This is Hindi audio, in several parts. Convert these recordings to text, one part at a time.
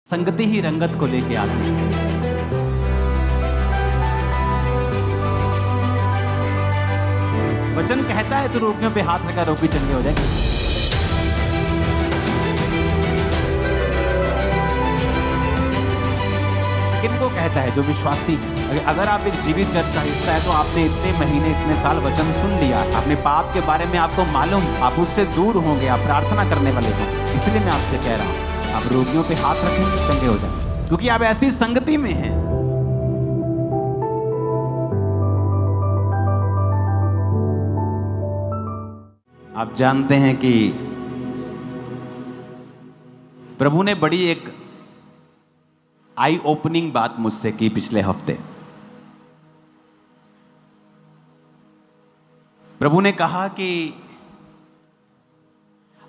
संगति ही रंगत को लेके आती है। वचन कहता है तो रोगियों पे हाथ रखा रोगी चंगे हो जाएगी। किनको कहता है? जो विश्वासी। अगर आप एक जीवित चर्च का हिस्सा है तो आपने इतने महीने इतने साल वचन सुन लिया, अपने पाप के बारे में आपको मालूम, आप उससे दूर होंगे, आप प्रार्थना करने वाले हो। इसलिए मैं आपसे कह रहा हूं, आप रोगियों पे हाथ रखेंगे चंगे हो जाएंगे, क्योंकि आप ऐसी संगति में हैं। आप जानते हैं कि प्रभु ने बड़ी एक आई ओपनिंग बात मुझसे की पिछले हफ्ते। प्रभु ने कहा कि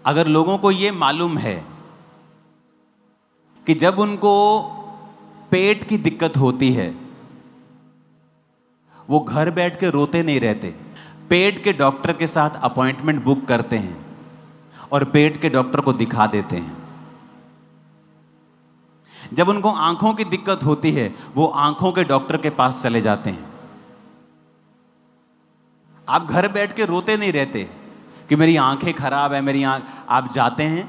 अगर लोगों को यह मालूम है कि जब उनको पेट की दिक्कत होती है वो घर बैठ के रोते नहीं रहते, पेट के डॉक्टर के साथ अपॉइंटमेंट बुक करते हैं और पेट के डॉक्टर को दिखा देते हैं। जब उनको आंखों की दिक्कत होती है वो आंखों के डॉक्टर के पास चले जाते हैं। आप घर बैठ के रोते नहीं रहते कि मेरी आंखें खराब है, मेरी आंख, आप जाते हैं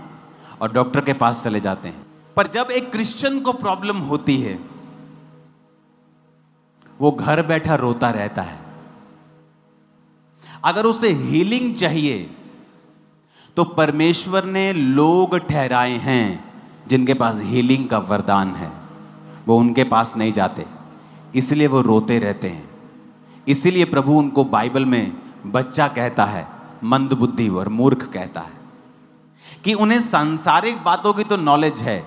और डॉक्टर के पास चले जाते हैं। पर जब एक क्रिश्चियन को प्रॉब्लम होती है वो घर बैठा रोता रहता है। अगर उसे हीलिंग चाहिए तो परमेश्वर ने लोग ठहराए हैं जिनके पास हीलिंग का वरदान है, वो उनके पास नहीं जाते, इसलिए वो रोते रहते हैं। इसीलिए प्रभु उनको बाइबल में बच्चा कहता है, मंदबुद्धि और मूर्ख कहता है, कि उन्हें सांसारिक बातों की तो नॉलेज है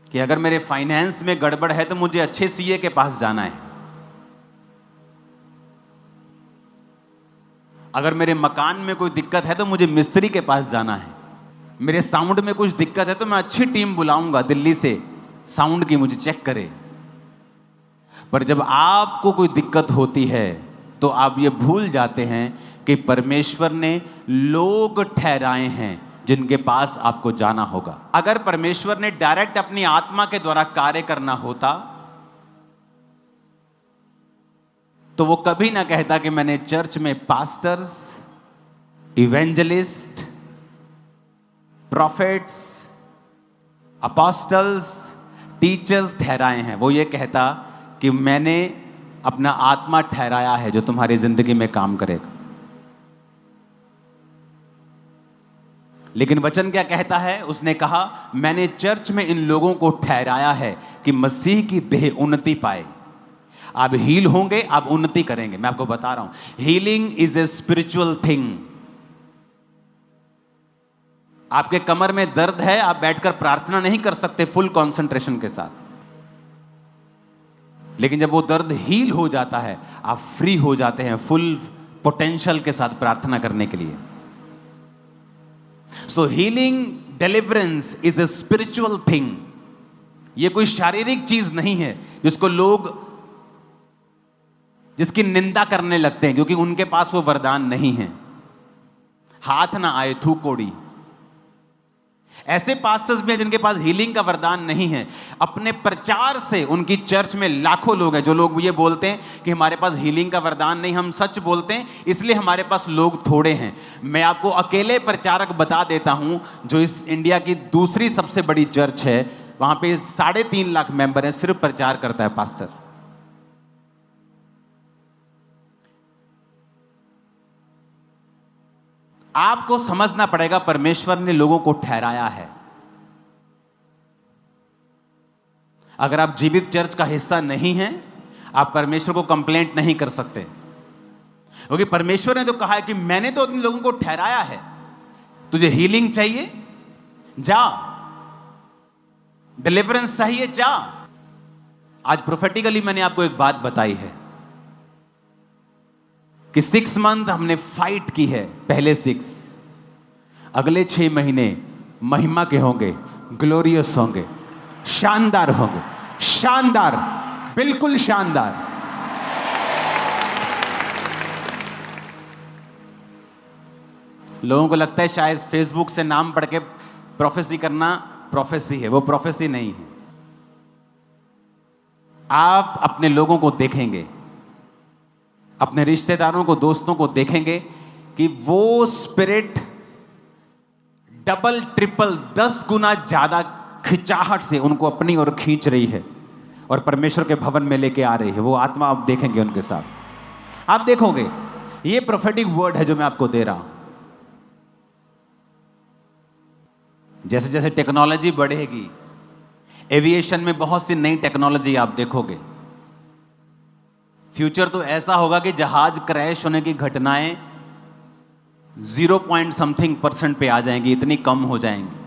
कि अगर मेरे फाइनेंस में गड़बड़ है तो मुझे अच्छे सीए के पास जाना है, अगर मेरे मकान में कोई दिक्कत है तो मुझे मिस्त्री के पास जाना है, मेरे साउंड में कुछ दिक्कत है तो मैं अच्छी टीम बुलाऊंगा दिल्ली से साउंड की, मुझे चेक करे। पर जब आपको कोई दिक्कत होती है तो आप ये भूल जाते हैं कि परमेश्वर ने लोग ठहराए हैं जिनके पास आपको जाना होगा। अगर परमेश्वर ने डायरेक्ट अपनी आत्मा के द्वारा कार्य करना होता तो वो कभी ना कहता कि मैंने चर्च में pastors, evangelist, profits, apostles, teachers ठहराए हैं। वो ये कहता कि मैंने अपना आत्मा ठहराया है जो तुम्हारी जिंदगी में काम करेगा। लेकिन वचन क्या कहता है? उसने कहा मैंने चर्च में इन लोगों को ठहराया है कि मसीह की देह उन्नति पाए। आप हील होंगे, आप उन्नति करेंगे। मैं आपको बता रहा हूं, healing is a spiritual thing. आपके कमर में दर्द है, आप बैठकर प्रार्थना नहीं कर सकते फुल कंसंट्रेशन के साथ, लेकिन जब वो दर्द हील हो जाता है आप फ्री हो जाते हैं फुल पोटेंशियल के साथ प्रार्थना करने के लिए। सो healing, deliverance is a spiritual thing. ये कोई शारीरिक चीज नहीं है जिसको लोग, जिसकी निंदा करने लगते हैं क्योंकि उनके पास वो वरदान नहीं है। हाथ ना आए थू कोड़ी। ऐसे पास्टर्स भी हैं जिनके पास हीलिंग का वरदान नहीं है। अपने प्रचार से उनकी चर्च में लाखों लोग हैं जो लोग ये बोलते हैं कि हमारे पास हीलिंग का वरदान नहीं, हम सच बोलते हैं इसलिए हमारे पास लोग थोड़े हैं। मैं आपको अकेले प्रचारक बता देता हूं जो इस इंडिया की दूसरी सबसे बड़ी चर्च है, वहां पे 3.5 लाख मेंबर हैं, सिर्फ प्रचार करता है पास्टर। आपको समझना पड़ेगा परमेश्वर ने लोगों को ठहराया है। अगर आप जीवित चर्च का हिस्सा नहीं हैं, आप परमेश्वर को कंप्लेंट नहीं कर सकते, क्योंकि परमेश्वर ने तो कहा है कि मैंने तो उन लोगों को ठहराया है। तुझे हीलिंग चाहिए, जा। डिलीवरेंस चाहिए, जा। आज प्रोफेटिकली मैंने आपको एक बात बताई है कि 6 मंथ हमने फाइट की है, पहले 6, अगले 6 महीने महिमा के होंगे, ग्लोरियस होंगे, शानदार होंगे, शानदार, बिल्कुल शानदार। लोगों को लगता है शायद फेसबुक से नाम पढ़ के प्रोफेसी करना प्रोफेसी है, वो प्रोफेसी नहीं है। आप अपने लोगों को देखेंगे, अपने रिश्तेदारों को, दोस्तों को देखेंगे कि वो स्पिरिट डबल ट्रिपल 10 गुना ज्यादा खिंचाहट से उनको अपनी ओर खींच रही है और परमेश्वर के भवन में लेके आ रही है। वो आत्मा आप देखेंगे उनके साथ, आप देखोगे। ये प्रोफेटिक वर्ड है जो मैं आपको दे रहा हूं। जैसे जैसे टेक्नोलॉजी बढ़ेगी, एविएशन में बहुत सी नई टेक्नोलॉजी आप देखोगे। फ्यूचर तो ऐसा होगा कि जहाज क्रैश होने की घटनाएं 0.something% पे आ जाएंगी, इतनी कम हो जाएंगी।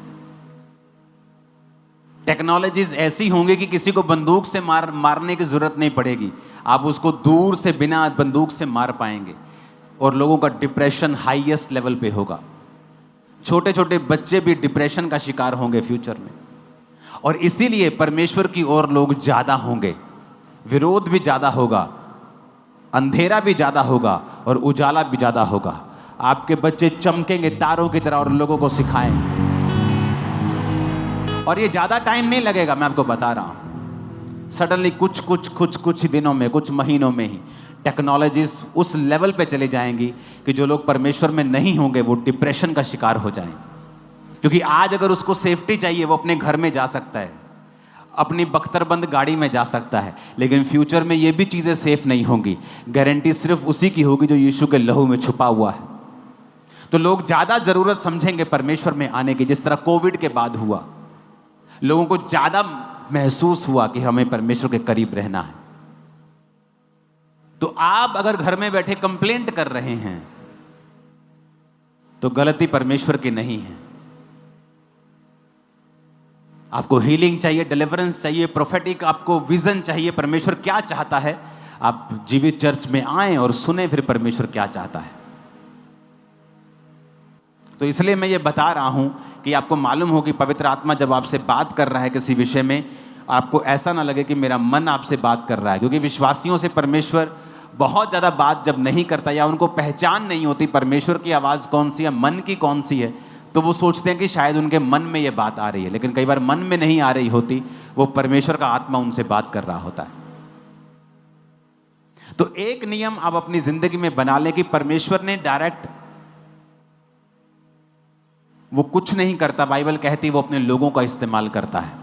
टेक्नोलॉजीज ऐसी होंगी कि किसी को बंदूक से मारने की जरूरत नहीं पड़ेगी, आप उसको दूर से बिना बंदूक से मार पाएंगे। और लोगों का डिप्रेशन हाईएस्ट लेवल पे होगा। छोटे छोटे बच्चे भी डिप्रेशन का शिकार होंगे फ्यूचर में। और इसीलिए परमेश्वर की ओर लोग ज्यादा होंगे, विरोध भी ज्यादा होगा, अंधेरा भी ज्यादा होगा और उजाला भी ज्यादा होगा। आपके बच्चे चमकेंगे तारों की तरह और लोगों को सिखाएंगे। और ये ज्यादा टाइम नहीं लगेगा, मैं आपको बता रहा हूं। सडनली कुछ दिनों में, कुछ महीनों में ही टेक्नोलॉजीज उस लेवल पे चले जाएंगी कि जो लोग परमेश्वर में नहीं होंगे वो डिप्रेशन का शिकार हो जाएंगे। क्योंकि आज अगर उसको सेफ्टी चाहिए, वो अपने घर में जा सकता है, अपनी बख्तरबंद गाड़ी में जा सकता है, लेकिन फ्यूचर में ये भी चीजें सेफ नहीं होंगी। गारंटी सिर्फ उसी की होगी जो यीशु के लहू में छुपा हुआ है। तो लोग ज्यादा जरूरत समझेंगे परमेश्वर में आने की। जिस तरह कोविड के बाद हुआ, लोगों को ज्यादा महसूस हुआ कि हमें परमेश्वर के करीब रहना है। तो आप अगर घर में बैठे कंप्लेंट कर रहे हैं तो गलती परमेश्वर की नहीं है। आपको हीलिंग चाहिए, डिलीवरेंस चाहिए, प्रोफेटिक आपको विजन चाहिए, परमेश्वर क्या चाहता है, आप जीवित चर्च में आएं और सुने फिर परमेश्वर क्या चाहता है। तो इसलिए मैं ये बता रहा हूं कि आपको मालूम हो कि पवित्र आत्मा जब आपसे बात कर रहा है किसी विषय में, आपको ऐसा ना लगे कि मेरा मन आपसे बात कर रहा है। क्योंकि विश्वासियों से परमेश्वर बहुत ज्यादा बात जब नहीं करता या उनको पहचान नहीं होती परमेश्वर की आवाज कौन सी है, मन की कौन सी है, तो वो सोचते हैं कि शायद उनके मन में ये बात आ रही है। लेकिन कई बार मन में नहीं आ रही होती, वो परमेश्वर का आत्मा उनसे बात कर रहा होता है। तो एक नियम आप अपनी जिंदगी में बना लें कि परमेश्वर ने डायरेक्ट वो कुछ नहीं करता, बाइबल कहती वो अपने लोगों का इस्तेमाल करता है।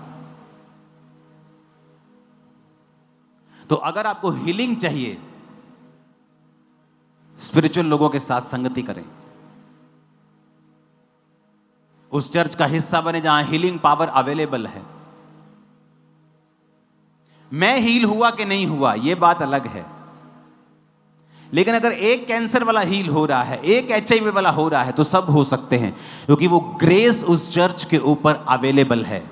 तो अगर आपको हीलिंग चाहिए, स्पिरिचुअल लोगों के साथ संगति करें, उस चर्च का हिस्सा बने जहां हीलिंग पावर अवेलेबल है। मैं हील हुआ कि नहीं हुआ यह बात अलग है, लेकिन अगर एक कैंसर वाला हील हो रहा है, एक HIV वाला हो रहा है, तो सब हो सकते हैं, क्योंकि वो ग्रेस उस चर्च के ऊपर अवेलेबल है।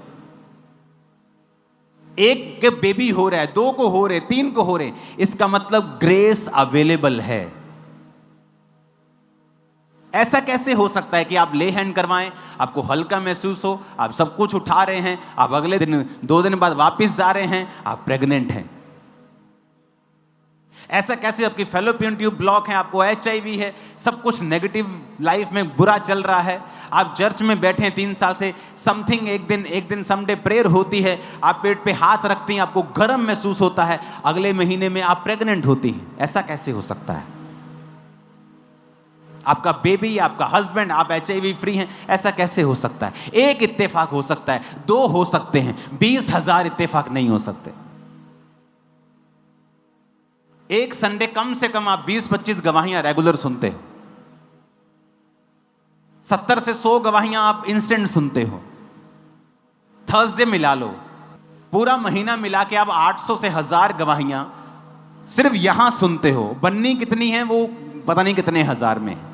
एक के बेबी हो रहा है, 2 को हो रहे, 3 को हो रहे, इसका मतलब ग्रेस अवेलेबल है। ऐसा कैसे हो सकता है कि आप ले हैंड करवाएं, आपको हल्का महसूस हो, आप सब कुछ उठा रहे हैं, आप अगले दिन 2 दिन बाद वापस जा रहे हैं, आप प्रेग्नेंट हैं? ऐसा कैसे? आपकी फैलोपियन ट्यूब ब्लॉक है, आपको HIV है, सब कुछ नेगेटिव लाइफ में बुरा चल रहा है, आप चर्च में बैठे हैं 3 साल से, समथिंग एक दिन समडे प्रेयर होती है, आप पेट पे हाथ रखती हैं, आपको गर्म महसूस होता है, अगले महीने में आप प्रेग्नेंट होती हैं। ऐसा कैसे हो सकता है? आपका बेबी, आपका हस्बैंड, आप HIV फ्री हैं, ऐसा कैसे हो सकता है? एक इत्तेफाक हो सकता है, 2 हो सकते हैं, 20,000 इत्तेफाक नहीं हो सकते। एक संडे कम से कम आप 20-25 गवाहियां रेगुलर सुनते हो, 70 से 100 गवाहियां आप इंस्टेंट सुनते हो। थर्सडे मिला लो, पूरा महीना मिला के आप 800 से 1000 गवाहियां सिर्फ यहां सुनते हो। बननी कितनी है वो पता नहीं कितने हजार में है।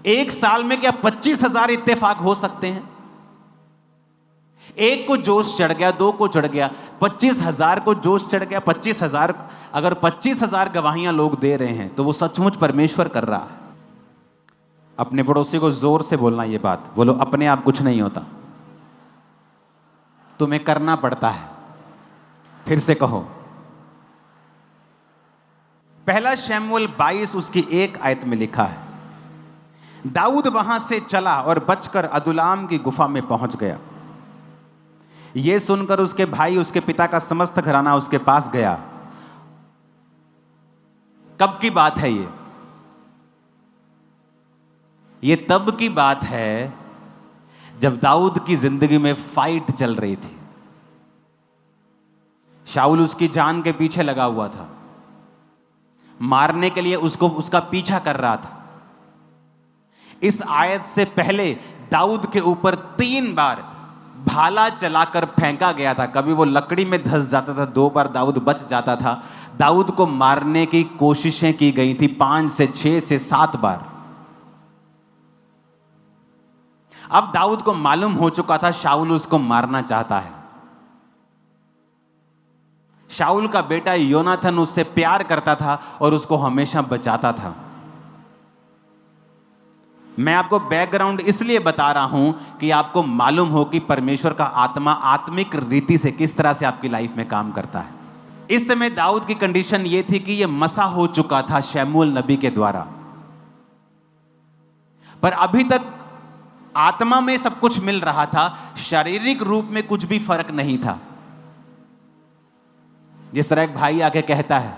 एक साल में क्या 25,000 इत्तेफाक हो सकते हैं? एक को जोश चढ़ गया, 2 को चढ़ गया, 25,000 को जोश चढ़ गया। 25,000, अगर 25,000 गवाहियां लोग दे रहे हैं तो वो सचमुच परमेश्वर कर रहा है। अपने पड़ोसी को जोर से बोलना ये बात, बोलो अपने आप कुछ नहीं होता, तुम्हें करना पड़ता है। फिर से कहो, 1 शमूएल 22 उसकी 1 आयत में लिखा है, दाऊद वहां से चला और बचकर अदुल्लाम की गुफा में पहुंच गया। यह सुनकर उसके भाई, उसके पिता का समस्त घराना उसके पास गया। कब की बात है ये तब की बात है जब दाऊद की जिंदगी में फाइट चल रही थी। शाऊल उसकी जान के पीछे लगा हुआ था, मारने के लिए उसका पीछा कर रहा था। इस आयत से पहले दाऊद के ऊपर 3 बार भाला चलाकर फेंका गया था। कभी वो लकड़ी में धंस जाता था, 2 बार दाऊद बच जाता था। दाऊद को मारने की कोशिशें की गई थी 5 से 6 से 7 बार। अब दाऊद को मालूम हो चुका था शाऊल उसको मारना चाहता है। शाऊल का बेटा योनाथन उससे प्यार करता था और उसको हमेशा बचाता था। मैं आपको बैकग्राउंड इसलिए बता रहा हूं कि आपको मालूम हो कि परमेश्वर का आत्मा आत्मिक रीति से किस तरह से आपकी लाइफ में काम करता है। इस समय दाऊद की कंडीशन यह थी कि यह मसा हो चुका था शमूएल नबी के द्वारा, पर अभी तक आत्मा में सब कुछ मिल रहा था, शारीरिक रूप में कुछ भी फर्क नहीं था। जिस तरह एक भाई आके कहता है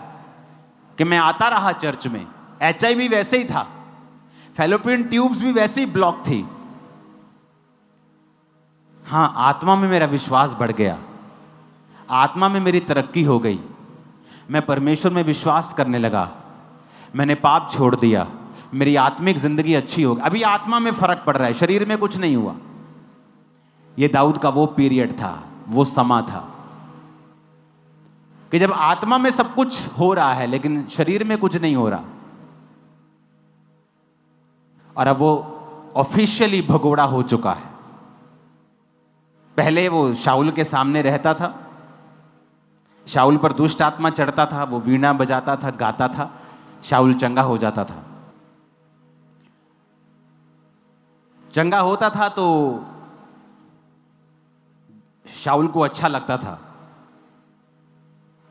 कि मैं आता रहा चर्च में, HIV वैसे ही था, फैलोपियन ट्यूब्स भी वैसे ही ब्लॉक थी। हां, आत्मा में मेरा विश्वास बढ़ गया, आत्मा में मेरी तरक्की हो गई, मैं परमेश्वर में विश्वास करने लगा, मैंने पाप छोड़ दिया, मेरी आत्मिक जिंदगी अच्छी हो गई। अभी आत्मा में फर्क पड़ रहा है, शरीर में कुछ नहीं हुआ। यह दाऊद का वो पीरियड था, वो समा था कि जब आत्मा में सब कुछ हो रहा है लेकिन शरीर में कुछ नहीं हो रहा। और अब वो ऑफिशियली भगोड़ा हो चुका है। पहले वो शाऊल के सामने रहता था, शाऊल पर दुष्ट आत्मा चढ़ता था, वो वीणा बजाता था, गाता था, शाऊल चंगा हो जाता था। चंगा होता था तो शाऊल को अच्छा लगता था।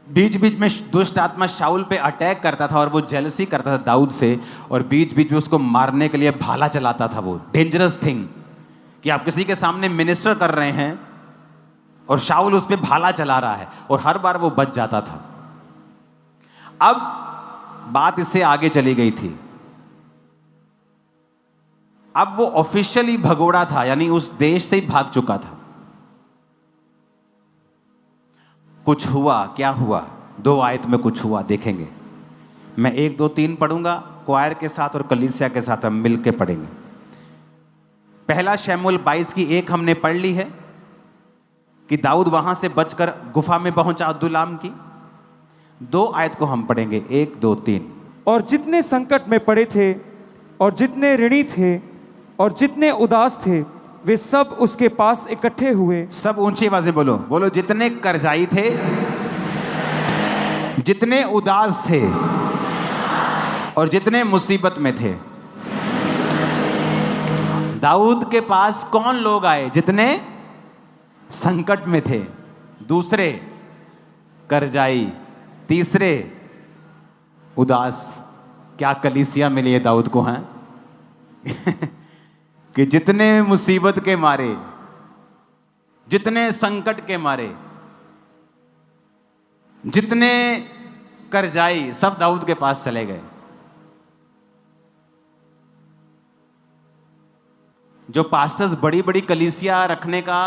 बीच बीच में दुष्ट आत्मा शाऊल पे अटैक करता था और वो जेलसी करता था दाऊद से, और बीच बीच में उसको मारने के लिए भाला चलाता था। वो डेंजरस थिंग कि आप किसी के सामने मिनिस्टर कर रहे हैं और शाऊल उस पे भाला चला रहा है, और हर बार वो बच जाता था। अब बात इससे आगे चली गई थी। अब वो ऑफिशियली भगोड़ा था, यानी उस देश से ही भाग चुका था। कुछ हुआ, क्या हुआ? 2 आयत में कुछ हुआ, देखेंगे। मैं 1, 2, 3 पढ़ूंगा, क्वायर के साथ और कलीसिया के साथ हम मिलके पढ़ेंगे। पहला शमूएल 22 की 1 हमने पढ़ ली है कि दाऊद वहां से बचकर गुफा में पहुंचा अदुल्लाम की। 2 आयत को हम पढ़ेंगे, 1, 2, 3। और जितने संकट में पड़े थे और जितने ऋणी थे और जितने उदास थे, वे सब उसके पास इकट्ठे हुए। सब ऊंची आवाज़ बोलो, बोलो। जितने कर्जाई थे, जितने उदास थे और जितने मुसीबत में थे। दाऊद के पास कौन लोग आए? जितने संकट में थे, दूसरे कर्जाई, तीसरे उदास। क्या कलीसिया मिली है दाऊद को, हैं? कि जितने मुसीबत के मारे, जितने संकट के मारे, जितने कर्जाई, सब दाऊद के पास चले गए। जो पास्टर्स बड़ी बड़ी कलीसिया रखने का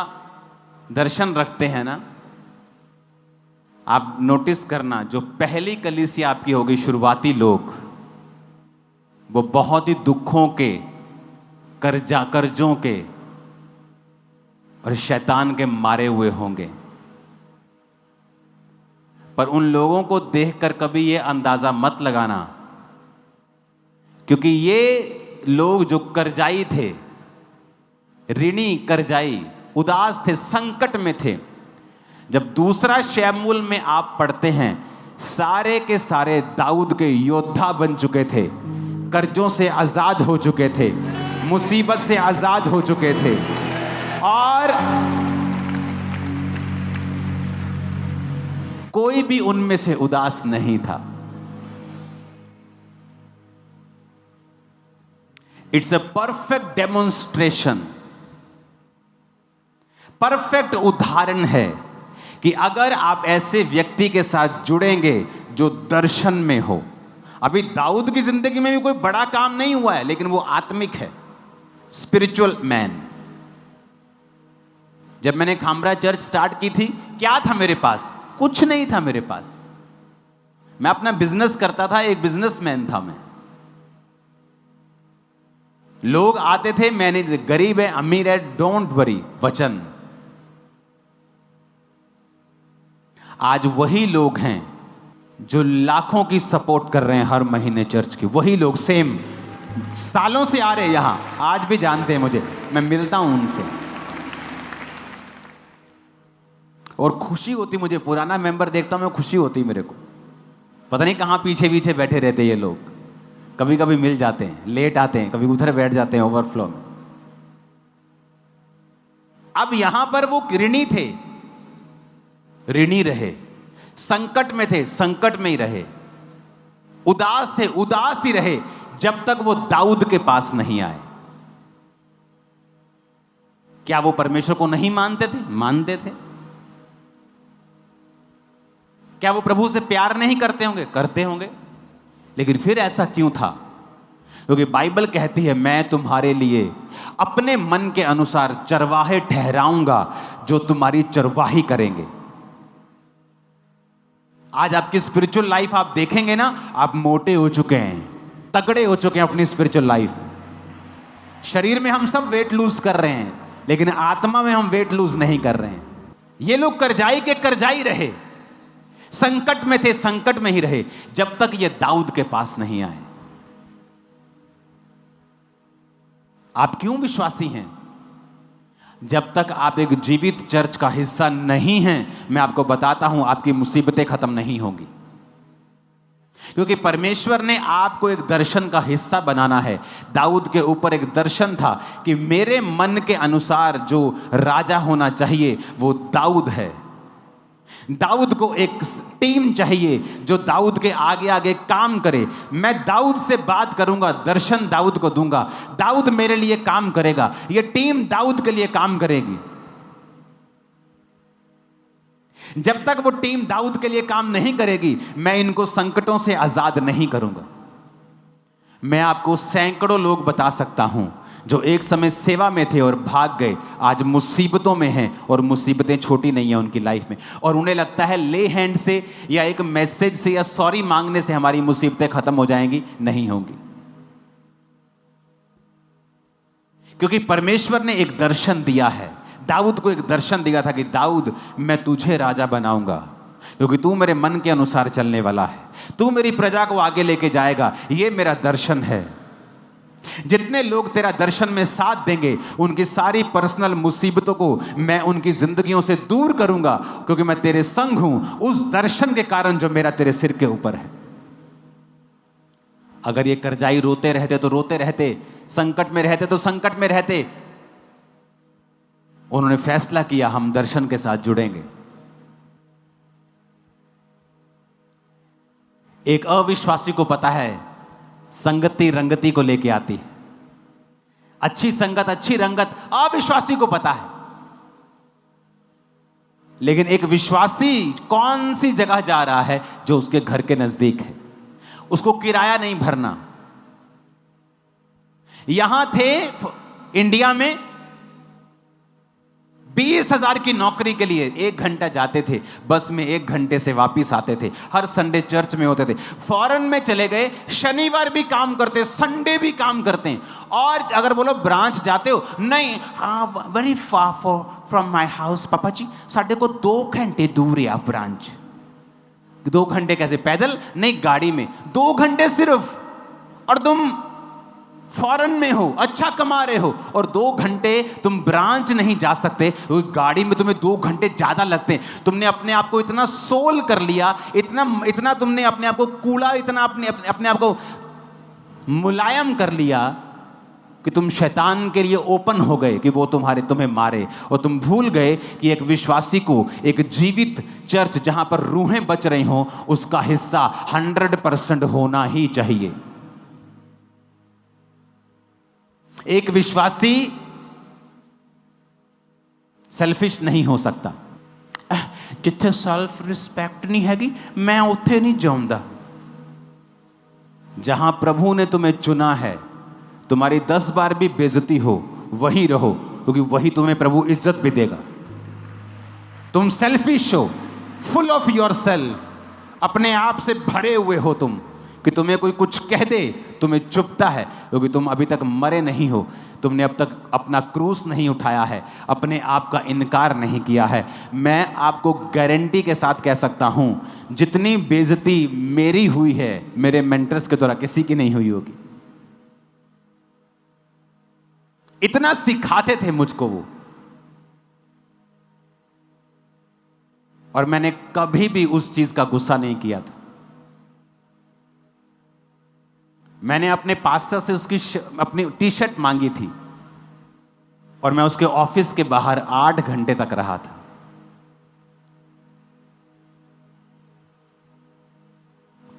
दर्शन रखते हैं ना, आप नोटिस करना, जो पहली कलीसिया आपकी होगी, शुरुआती लोग, वो बहुत ही दुखों के, कर्जों के और शैतान के मारे हुए होंगे। पर उन लोगों को देखकर कभी ये अंदाजा मत लगाना, क्योंकि ये लोग जो कर्जाई थे, ऋणी कर्जाई, उदास थे, संकट में थे, जब दूसरा शमूएल में आप पढ़ते हैं, सारे के सारे दाऊद के योद्धा बन चुके थे, कर्जों से आजाद हो चुके थे, मुसीबत से आजाद हो चुके थे, और कोई भी उनमें से उदास नहीं था। It's a perfect demonstration, perfect उदाहरण है कि अगर आप ऐसे व्यक्ति के साथ जुड़ेंगे जो दर्शन में हो। अभी दाऊद की जिंदगी में भी कोई बड़ा काम नहीं हुआ है, लेकिन वो आत्मिक है, स्पिरिचुअल मैन। जब मैंने खामरा चर्च स्टार्ट की थी, क्या था मेरे पास? कुछ नहीं था मेरे पास। मैं अपना बिजनेस करता था, एक बिजनेसमैन था मैं। लोग आते थे, मैंने गरीब है अमीर है डोंट वरी, वचन। आज वही लोग हैं जो लाखों की सपोर्ट कर रहे हैं हर महीने चर्च की। वही लोग सेम सालों से आ रहे हैं यहां, आज भी जानते हैं मुझे, मैं मिलता हूं उनसे और खुशी होती मुझे। पुराना मेंबर देखता हूं मैं, खुशी होती मेरे को। पता नहीं कहां पीछे पीछे बैठे रहते ये लोग, कभी कभी मिल जाते हैं, लेट आते हैं, कभी उधर बैठ जाते हैं ओवरफ्लो में। अब यहां पर वो ऋणी थे, ऋणी रहे, संकट में थे, संकट में ही रहे, उदास थे, उदास ही रहे, जब तक वो दाऊद के पास नहीं आए। क्या वो परमेश्वर को नहीं मानते थे? मानते थे। क्या वो प्रभु से प्यार नहीं करते होंगे? करते होंगे। लेकिन फिर ऐसा क्यों था? क्योंकि बाइबल कहती है, मैं तुम्हारे लिए अपने मन के अनुसार चरवाहे ठहराऊंगा जो तुम्हारी चरवाही करेंगे। आज आपकी स्पिरिचुअल लाइफ आप देखेंगे ना, आप मोटे हो चुके हैं, तगड़े हो चुके हैं अपनी स्पिरिचुअल लाइफ। शरीर में हम सब वेट लूज कर रहे हैं, लेकिन आत्मा में हम वेट लूज नहीं कर रहे हैं। ये लोग करजाई के करजाई रहे, संकट में थे, संकट में ही रहे, जब तक ये दाऊद के पास नहीं आए। आप क्यों विश्वासी हैं? जब तक आप एक जीवित चर्च का हिस्सा नहीं हैं, मैं आपको बताता हूं, आपकी मुसीबतें खत्म नहीं होंगी। क्योंकि परमेश्वर ने आपको एक दर्शन का हिस्सा बनाना है। दाऊद के ऊपर एक दर्शन था कि मेरे मन के अनुसार जो राजा होना चाहिए वो दाऊद है। दाऊद को एक टीम चाहिए जो दाऊद के आगे आगे काम करे। मैं दाऊद से बात करूंगा, दर्शन दाऊद को दूंगा, दाऊद मेरे लिए काम करेगा, ये टीम दाऊद के लिए काम करेगी। जब तक वो टीम दाऊद के लिए काम नहीं करेगी, मैं इनको संकटों से आजाद नहीं करूंगा। मैं आपको सैकड़ों लोग बता सकता हूं जो एक समय सेवा में थे और भाग गए, आज मुसीबतों में हैं, और मुसीबतें छोटी नहीं है उनकी लाइफ में, और उन्हें लगता है ले हैंड से या एक मैसेज से या सॉरी मांगने से हमारी मुसीबतें खत्म हो जाएंगी। नहीं होंगी। क्योंकि परमेश्वर ने एक दर्शन दिया है, दाऊद को एक दर्शन दिया था कि दाऊद, मैं तुझे राजा बनाऊंगा क्योंकि तू मेरे मन के अनुसार चलने वाला है, तू मेरी प्रजा को आगे लेके जाएगा। ये मेरा दर्शन है। जितने लोग तेरा दर्शन में साथ देंगे, उनकी सारी पर्सनल मुसीबतों को मैं उनकी जिंदगियों से दूर करूंगा, क्योंकि मैं तेरे संग हूं उस दर्शन के कारण जो मेरा तेरे सिर के ऊपर है। अगर ये करजाई रोते रहते तो रोते रहते, संकट में रहते तो संकट में रहते। उन्होंने फैसला किया, हम दर्शन के साथ जुड़ेंगे। एक अविश्वासी को पता है संगति रंगति को लेके आती है। अच्छी संगत, अच्छी रंगत अविश्वासी को पता है। लेकिन एक विश्वासी कौन सी जगह जा रहा है जो उसके घर के नजदीक है, उसको किराया नहीं भरना। यहां थे इंडिया में 20,000 की नौकरी के लिए 1 घंटा जाते थे बस में, 1 घंटे से वापिस आते थे। हर संडे चर्च में होते थे। फॉरेन में चले गए, शनिवार भी काम करते, संडे भी काम करते हैं। और अगर बोलो ब्रांच जाते हो, नहीं, हाँ very far from my house पापा जी, साढ़े को 2 घंटे दूर है ब्रांच। 2 घंटे कैसे? पैदल नहीं, गाड़ी में 2 घंटे सिर्फ। और तुम फॉरेन में हो, अच्छा कमा रहे हो, और 2 घंटे तुम ब्रांच नहीं जा सकते क्योंकि गाड़ी में तुम्हें 2 घंटे ज्यादा लगते हैं। तुमने अपने आप को इतना सोल कर लिया, इतना तुमने अपने आप को कूड़ा, इतना अपने आप को मुलायम कर लिया कि तुम शैतान के लिए ओपन हो गए कि वो तुम्हें मारे, और तुम भूल गए कि एक विश्वासी को एक जीवित चर्च जहां पर रूहें बच रही हों, उसका हिस्सा 100% होना ही चाहिए। एक विश्वासी सेल्फिश नहीं हो सकता। जिथे सेल्फ रिस्पेक्ट नहीं हैगी मैं उत्थे नहीं जाऊंगा। जहां प्रभु ने तुम्हें चुना है, तुम्हारी 10 बार भी बेइज्जती हो वहीं रहो, क्योंकि वही तुम्हें प्रभु इज्जत भी देगा। तुम सेल्फिश हो, फुल ऑफ योर सेल्फ, अपने आप से भरे हुए हो तुम, कि तुम्हें कोई कुछ कह दे तुम्हें चुभता है, क्योंकि तुम अभी तक मरे नहीं हो। तुमने अब तक अपना क्रूस नहीं उठाया है, अपने आप का इनकार नहीं किया है। मैं आपको गारंटी के साथ कह सकता हूं, जितनी बेइज्जती मेरी हुई है मेरे मेंटर्स के द्वारा किसी की नहीं हुई होगी। इतना सिखाते थे मुझको वो, और मैंने कभी भी उस चीज का गुस्सा नहीं किया था। मैंने अपने पास्टर से उसकी अपनी टी शर्ट मांगी थी, और मैं उसके ऑफिस के बाहर 8 घंटे तक रहा था।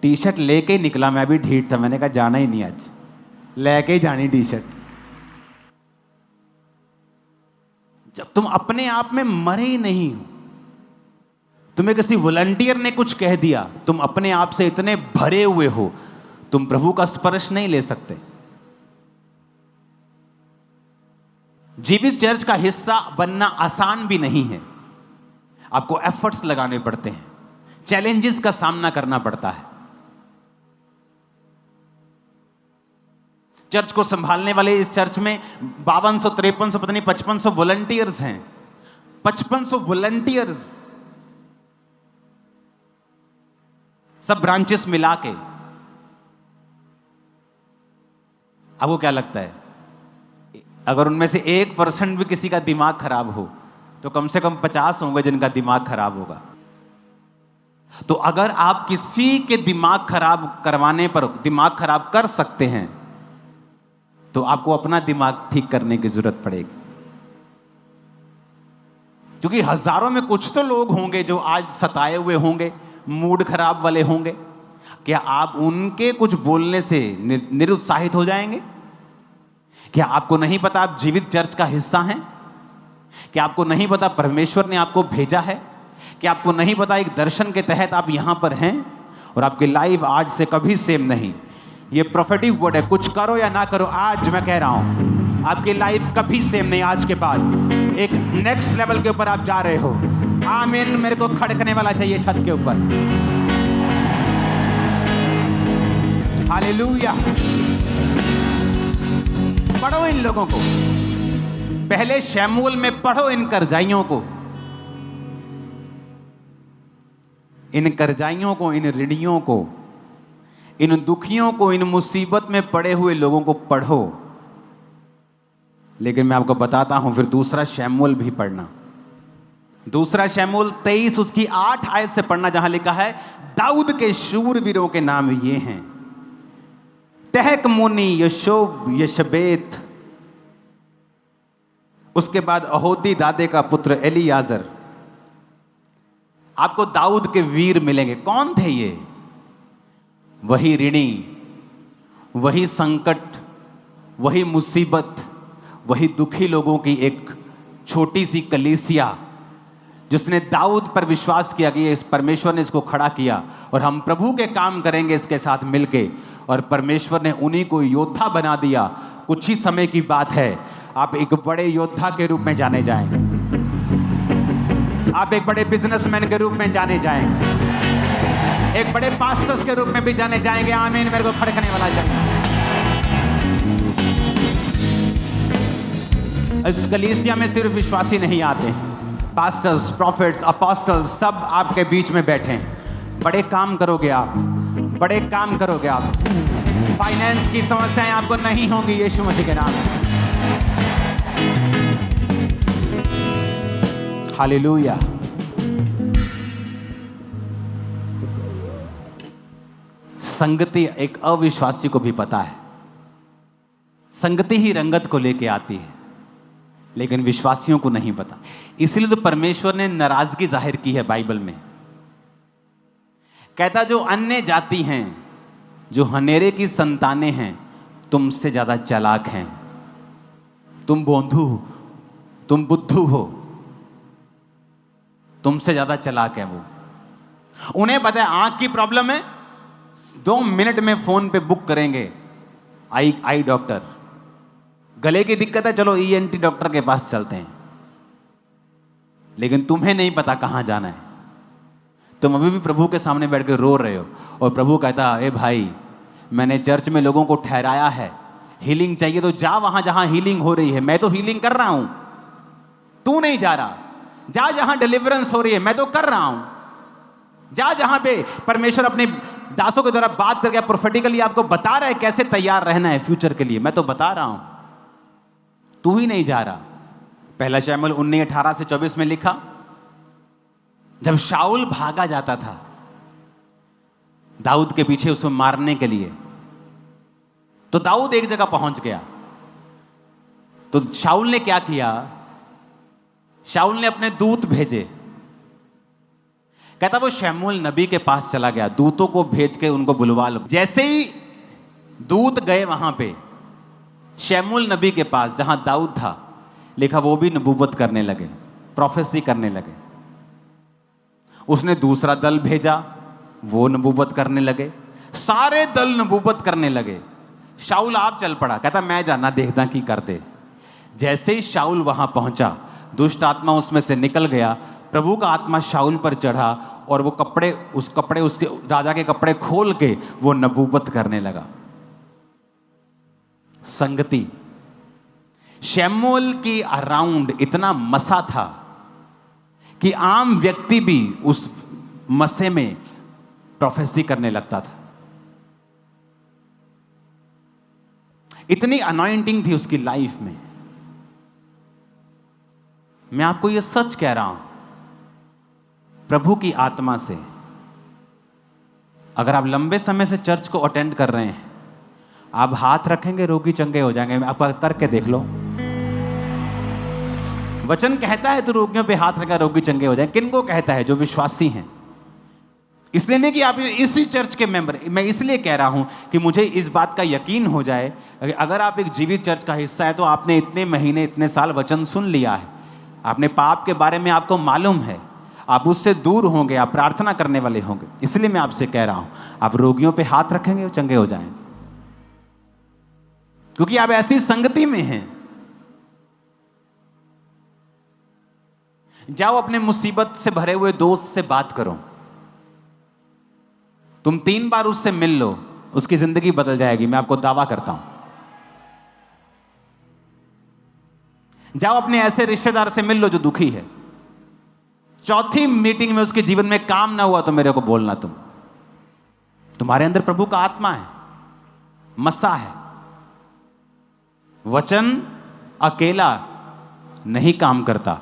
टी शर्ट लेके ही निकला, मैं भी ढीठ था, मैंने कहा जाना ही नहीं, आज लेके ही जानी टी शर्ट। जब तुम अपने आप में मरे ही नहीं हो, तुम्हें किसी वॉलंटियर ने कुछ कह दिया, तुम अपने आप से इतने भरे हुए हो, तुम प्रभु का स्पर्श नहीं ले सकते। जीवित चर्च का हिस्सा बनना आसान भी नहीं है। आपको एफर्ट्स लगाने पड़ते हैं, चैलेंजेस का सामना करना पड़ता है। चर्च को संभालने वाले इस चर्च में 5200, 5300, पता नहीं 5500 वॉलंटियर्स हैं। 5500 वॉलंटियर्स, सब ब्रांचेस मिला के। आपको क्या लगता है, अगर उनमें से 1% भी किसी का दिमाग खराब हो तो कम से कम 50 होंगे जिनका दिमाग खराब होगा। तो अगर आप किसी के दिमाग खराब करवाने पर दिमाग खराब कर सकते हैं, तो आपको अपना दिमाग ठीक करने की जरूरत पड़ेगी। क्योंकि हजारों में कुछ तो लोग होंगे जो आज सताए हुए होंगे, मूड खराब वाले होंगे। क्या आप उनके कुछ बोलने से निरुत्साहित हो जाएंगे? क्या आपको नहीं पता आप जीवित चर्च का हिस्सा हैं? क्या आपको नहीं पता परमेश्वर ने आपको भेजा है? क्या आपको नहीं पता एक दर्शन के तहत आप यहां पर हैं और आपकी लाइफ आज से कभी सेम नहीं? ये प्रोफेटिक वर्ड है, कुछ करो या ना करो, आज मैं कह रहा हूं आपकी लाइफ कभी सेम नहीं। आज के बाद एक नेक्स्ट लेवल के ऊपर आप जा रहे हो। आमीन। मेरे को खड़कने वाला चाहिए छत के ऊपर। हालेलुया। पढ़ो इन लोगों को, पहले शमूएल में पढ़ो इन करजाइयों को, इन करजाइयों को, इन ऋणियों को, इन दुखियों को, इन मुसीबत में पड़े हुए लोगों को पढ़ो। लेकिन मैं आपको बताता हूं, फिर दूसरा शमूएल भी पढ़ना। दूसरा शमूएल 23 उसकी 8 आयत से पढ़ना, जहां लिखा है दाऊद के शूरवीरों के नाम ये हैं, तहकमोनी, यशोब, यशबेत, उसके बाद अहोदी दादे का पुत्र एलियाजर। आपको दाऊद के वीर मिलेंगे। कौन थे ये? वही ऋणी, वही संकट, वही मुसीबत, वही दुखी लोगों की एक छोटी सी कलीसिया, जिसने दाऊद पर विश्वास किया कि इस परमेश्वर ने इसको खड़ा किया और हम प्रभु के काम करेंगे इसके साथ मिलके, और परमेश्वर ने उन्हीं को योद्धा बना दिया। कुछ ही समय की बात है, आप एक बड़े योद्धा के रूप में जाने जाएंगे, आप एक बड़े बिजनेसमैन के रूप में जाने जाएंगे, एक बड़े पास्टर्स के रूप में भी जाने जाएंगे। आमीन। मेरे को खड़कने वाला चाहिए। इस कलीसिया में सिर्फ विश्वासी नहीं आते, पास्टर्स, प्रॉफिट्स, अपोस्टल्स सब आपके बीच में बैठे हैं। बड़े काम करोगे आप, बड़े काम करोगे आप। फाइनेंस की समस्याएं आपको नहीं होंगी यीशु मसीह के नाम में। हालेलुया। संगति एक अविश्वासी को भी पता है, संगति ही रंगत को लेके आती है, लेकिन विश्वासियों को नहीं पता। इसलिए तो परमेश्वर ने नाराजगी जाहिर की है बाइबल में। कहता जो अन्य जाति हैं, जो हनेरे की संतानें हैं, तुमसे ज्यादा चालाक हैं। तुम बोंधू हो, तुम बुद्धू हो, तुमसे ज्यादा चालाक है वो। उन्हें पता है आंख की प्रॉब्लम है, 2 मिनट में फोन पे बुक करेंगे आई डॉक्टर। गले की दिक्कत है, चलो ENT डॉक्टर के पास चलते हैं। लेकिन तुम्हें नहीं पता कहां जाना है। तुम अभी भी प्रभु के सामने बैठ के रो रहे हो और प्रभु कहता है, ए भाई, मैंने चर्च में लोगों को ठहराया है, हीलिंग चाहिए तो जा वहां जहां हीलिंग हो रही है, मैं तो हीलिंग कर रहा हूं, तू नहीं जा रहा। जा जहां डिलीवरेंस हो रही है, मैं तो कर रहा हूं। जा जहां पे परमेश्वर अपने दासों के द्वारा बात करके प्रोफेटिकली आपको बता रहा है कैसे तैयार रहना है फ्यूचर के लिए, मैं तो बता रहा हूं, तू ही नहीं जा रहा। पहला शमूएल 19:18-24 में लिखा, जब शाऊल भागा जाता था दाऊद के पीछे उसको मारने के लिए, तो दाऊद एक जगह पहुंच गया। तो शाऊल ने क्या किया? शाऊल ने अपने दूत भेजे। कहता वो शमूएल नबी के पास चला गया, दूतों को भेज के उनको बुलवा लो। जैसे ही दूत गए वहां पे शमूएल नबी के पास जहां दाऊद था, लिखा वो भी नबूवत करने लगे, प्रोफेसी करने लगे। उसने दूसरा दल भेजा, वो नबूवत करने लगे, सारे दल नबूवत करने लगे। शाऊल आप चल पड़ा, कहता मैं जाना देखता की कर दे। जैसे ही शाऊल वहां पहुंचा, दुष्ट आत्मा उसमें से निकल गया, प्रभु का आत्मा शाऊल पर चढ़ा और वो कपड़े उसके राजा के कपड़े खोल के वो नबूवत करने लगा। संगति शमूएल की अराउंड इतना मसा था कि आम व्यक्ति भी उस मसे में प्रोफेसी करने लगता था। इतनी अनॉइंटिंग थी उसकी लाइफ में। मैं आपको यह सच कह रहा हूं, प्रभु की आत्मा से अगर आप लंबे समय से चर्च को अटेंड कर रहे हैं, आप हाथ रखेंगे रोगी चंगे हो जाएंगे। आप करके देख लो, वचन कहता है तो रोगियों पे हाथ रखा रोगी चंगे हो जाए। किन को कहता है? जो विश्वासी हैं। इसलिए नहीं कि आप इसी चर्च के मेंबर, मैं इसलिए कह रहा हूं कि मुझे इस बात का यकीन हो जाए, अगर आप एक जीवित चर्च का हिस्सा है तो आपने इतने महीने इतने साल वचन सुन लिया है, आपने पाप के बारे में आपको मालूम है, आप उससे दूर होंगे, आप प्रार्थना करने वाले होंगे। इसलिए मैं आपसे कह रहा हूं, आप रोगियों पे हाथ रखेंगे वो चंगे हो जाएंगे, क्योंकि आप ऐसी संगति में हैं। जाओ अपने मुसीबत से भरे हुए दोस्त से बात करो, तुम 3 बार उससे मिल लो, उसकी जिंदगी बदल जाएगी, मैं आपको दावा करता हूं। जाओ अपने ऐसे रिश्तेदार से मिल लो जो दुखी है, 4थी मीटिंग में उसके जीवन में काम ना हुआ तो मेरे को बोलना। तुम्हारे अंदर प्रभु का आत्मा है, मसा है। वचन अकेला नहीं काम करता,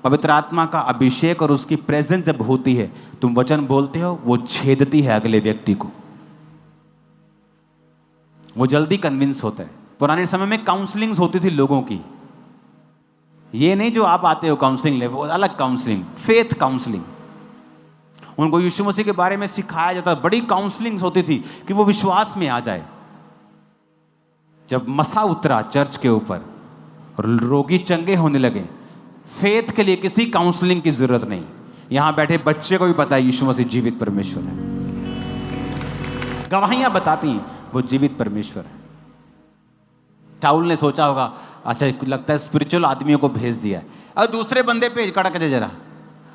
पवित्र आत्मा का अभिषेक और उसकी प्रेजेंस जब होती है, तुम वचन बोलते हो, वो छेदती है अगले व्यक्ति को, वो जल्दी कन्विंस होता है। पुराने समय में काउंसलिंग्स होती थी लोगों की, ये नहीं जो आप आते हो काउंसलिंग ले, वो अलग काउंसलिंग, फेथ काउंसलिंग। उनको यीशु मसीह के बारे में सिखाया जाता, बड़ी काउंसलिंग्स होती थी कि वो विश्वास में आ जाए। जब मसा उतरा चर्च के ऊपर और रोगी चंगे होने लगे, फेथ के लिए किसी काउंसलिंग की जरूरत नहीं। यहां बैठे बच्चे को भी पता है यीशु मसीह जीवित परमेश्वर है, गवाहियां बताती हैं वो जीवित परमेश्वर है। शाऊल ने सोचा होगा, अच्छा लगता है स्पिरिचुअल आदमियों को भेज दिया है, और दूसरे बंदे पे कड़क दे जरा,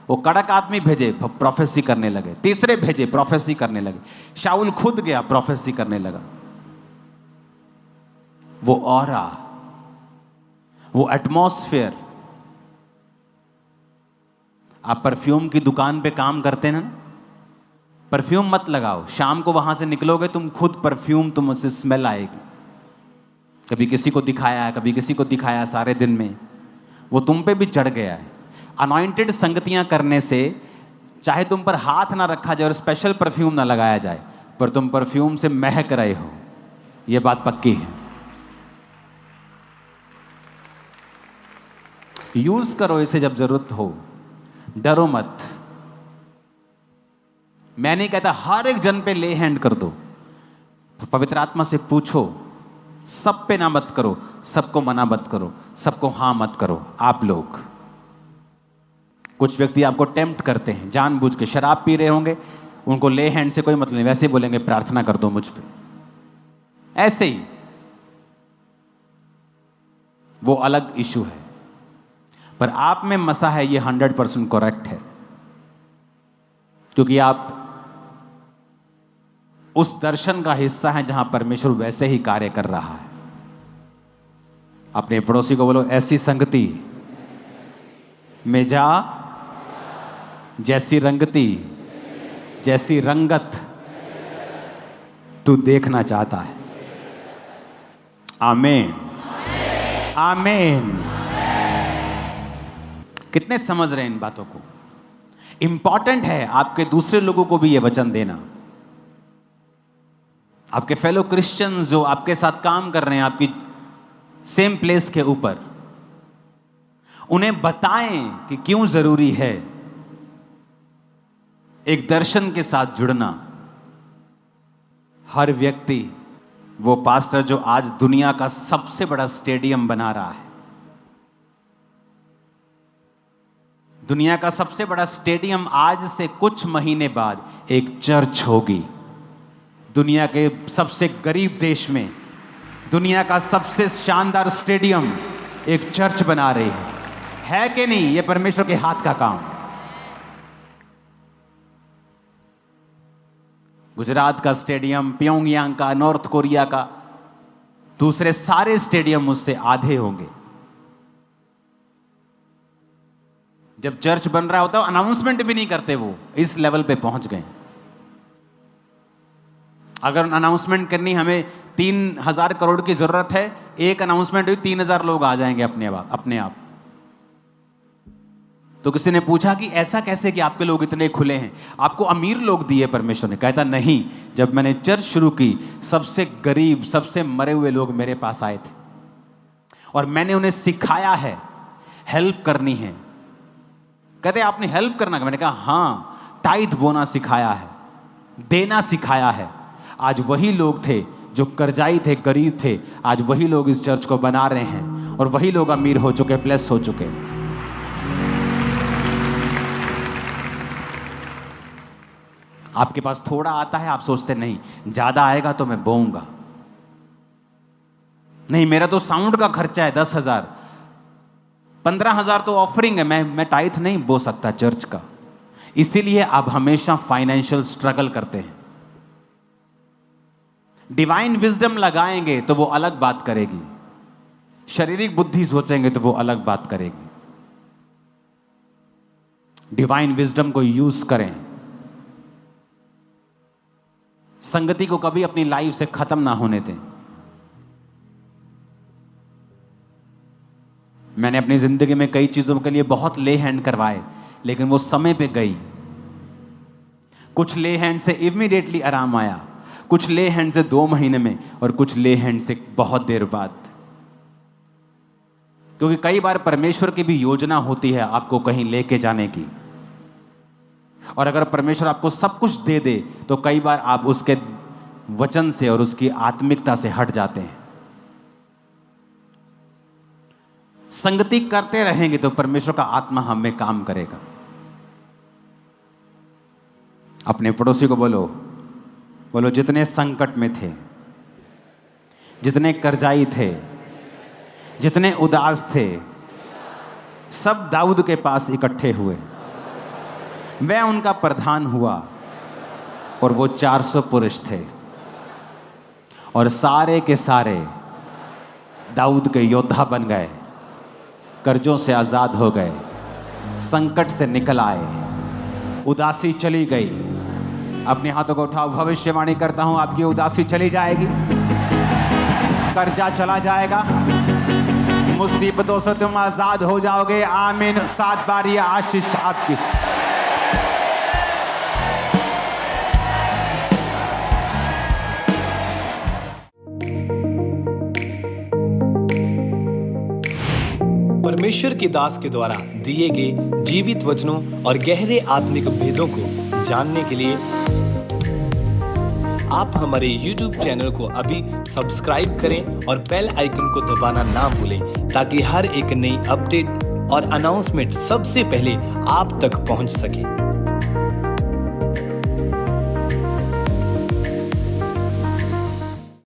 वो कड़क आदमी भेजे, प्रोफेसी करने लगे। तीसरे भेजे, प्रोफेसी करने लगे। शाऊल खुद गया, प्रोफेसी करने लगा। वो ऑरा, वो एटमॉस्फेयर। आप परफ्यूम की दुकान पे काम करते हैं ना, परफ्यूम मत लगाओ, शाम को वहां से निकलोगे तुम खुद परफ्यूम, तुम उससे स्मेल आएगी। कभी किसी को दिखाया है, कभी किसी को दिखाया, सारे दिन में वो तुम पे भी चढ़ गया है। अनॉइंटेड संगतियां करने से चाहे तुम पर हाथ ना रखा जाए और स्पेशल परफ्यूम ना लगाया जाए, पर तुम परफ्यूम से महक रहे हो, यह बात पक्की है। यूज करो इसे जब जरूरत हो, डरो मत। मैं नहीं कहता हर एक जन पे ले हैंड कर दो, पवित्र आत्मा से पूछो, सब पे ना मत करो, सबको मना मत करो, सबको हां मत करो। आप लोग कुछ व्यक्ति आपको टेम्प्ट करते हैं, जानबूझ के शराब पी रहे होंगे, उनको ले हैंड से कोई मतलब नहीं, वैसे बोलेंगे प्रार्थना कर दो मुझ पे, ऐसे ही, वो अलग इशू है। पर आप में मसा है, ये 100% करेक्ट है, क्योंकि आप उस दर्शन का हिस्सा हैं जहां परमेश्वर वैसे ही कार्य कर रहा है। अपने पड़ोसी को बोलो, ऐसी संगति में जा जैसी रंगती, जैसी रंगत तू देखना चाहता है। आमीन, आमीन। कितने समझ रहे हैं इन बातों को? इंपॉर्टेंट है आपके दूसरे लोगों को भी यह वचन देना। आपके फेलो क्रिश्चियंस जो आपके साथ काम कर रहे हैं, आपकी सेम प्लेस के ऊपर, उन्हें बताएं कि क्यों जरूरी है एक दर्शन के साथ जुड़ना। हर व्यक्ति, वो पास्टर जो आज दुनिया का सबसे बड़ा स्टेडियम बना रहा है, दुनिया का सबसे बड़ा स्टेडियम आज से कुछ महीने बाद एक चर्च होगी। दुनिया के सबसे गरीब देश में दुनिया का सबसे शानदार स्टेडियम एक चर्च बना रही है कि नहीं? यह परमेश्वर के हाथ का काम। गुजरात का स्टेडियम, प्योंगयांग का, नॉर्थ कोरिया का, दूसरे सारे स्टेडियम उससे आधे होंगे। जब चर्च बन रहा होता है अनाउंसमेंट भी नहीं करते, वो इस लेवल पे पहुंच गए। अगर अनाउंसमेंट करनी हमें 3000 करोड़ की जरूरत है, एक अनाउंसमेंट हुई 3000 लोग आ जाएंगे अपने आप। तो किसी ने पूछा कि ऐसा कैसे कि आपके लोग इतने खुले हैं? आपको अमीर लोग दिए परमेश्वर ने? कहता नहीं, जब मैंने चर्च शुरू की सबसे गरीब, सबसे मरे हुए लोग मेरे पास आए थे और मैंने उन्हें सिखाया है हेल्प करनी है। कहते आपने हेल्प करना? मैंने कहा हाँ, टाइथ बोना सिखाया है, देना सिखाया है। आज वही लोग थे जो कर्जाई थे, गरीब थे, आज वही लोग इस चर्च को बना रहे हैं और वही लोग अमीर हो चुके, ब्लेस हो चुके। आपके पास थोड़ा आता है, आप सोचते नहीं ज्यादा आएगा तो मैं बोऊंगा, नहीं मेरा तो साउंड का खर्चा है 10,000, 15,000 तो ऑफरिंग है, मैं टाइथ नहीं बो सकता चर्च का। इसीलिए आप हमेशा फाइनेंशियल स्ट्रगल करते हैं। डिवाइन विजडम लगाएंगे तो वो अलग बात करेगी, शारीरिक बुद्धि सोचेंगे तो वो अलग बात करेगी। डिवाइन विजडम को यूज करें। संगति को कभी अपनी लाइफ से खत्म ना होने दें। मैंने अपनी जिंदगी में कई चीजों के लिए बहुत ले हैंड करवाए, लेकिन वो समय पे गई। कुछ ले हैंड से इमीडिएटली आराम आया, कुछ ले हैंड से 2 महीने में, और कुछ ले हैंड से बहुत देर बाद। क्योंकि कई बार परमेश्वर की भी योजना होती है आपको कहीं लेके जाने की, और अगर परमेश्वर आपको सब कुछ दे दे तो कई बार आप उसके वचन से और उसकी आत्मिकता से हट जाते हैं। संगति करते रहेंगे तो परमेश्वर का आत्मा हम में काम करेगा। अपने पड़ोसी को बोलो, जितने संकट में थे, जितने कर्जाई थे, जितने उदास थे, सब दाऊद के पास इकट्ठे हुए। वह उनका प्रधान हुआ और वो 400 पुरुष थे, और सारे के सारे दाऊद के योद्धा बन गए, कर्जों से आजाद हो गए, संकट से निकल आए, उदासी चली गई। अपने हाथों को उठाओ, भविष्यवाणी करता हूं आपकी उदासी चली जाएगी, कर्जा चला जाएगा, मुसीबतों से तुम आजाद हो जाओगे। आमीन। 7 बार ये आशीष आपकी। परमेश्वर के दास के द्वारा दिए गए जीवित वचनों और गहरे आत्मिक भेदों को जानने के लिए आप हमारे YouTube चैनल को अभी सब्सक्राइब करें और बेल आइकन को दबाना ना भूलें, ताकि हर एक नई अपडेट और अनाउंसमेंट सबसे पहले आप तक पहुंच सके।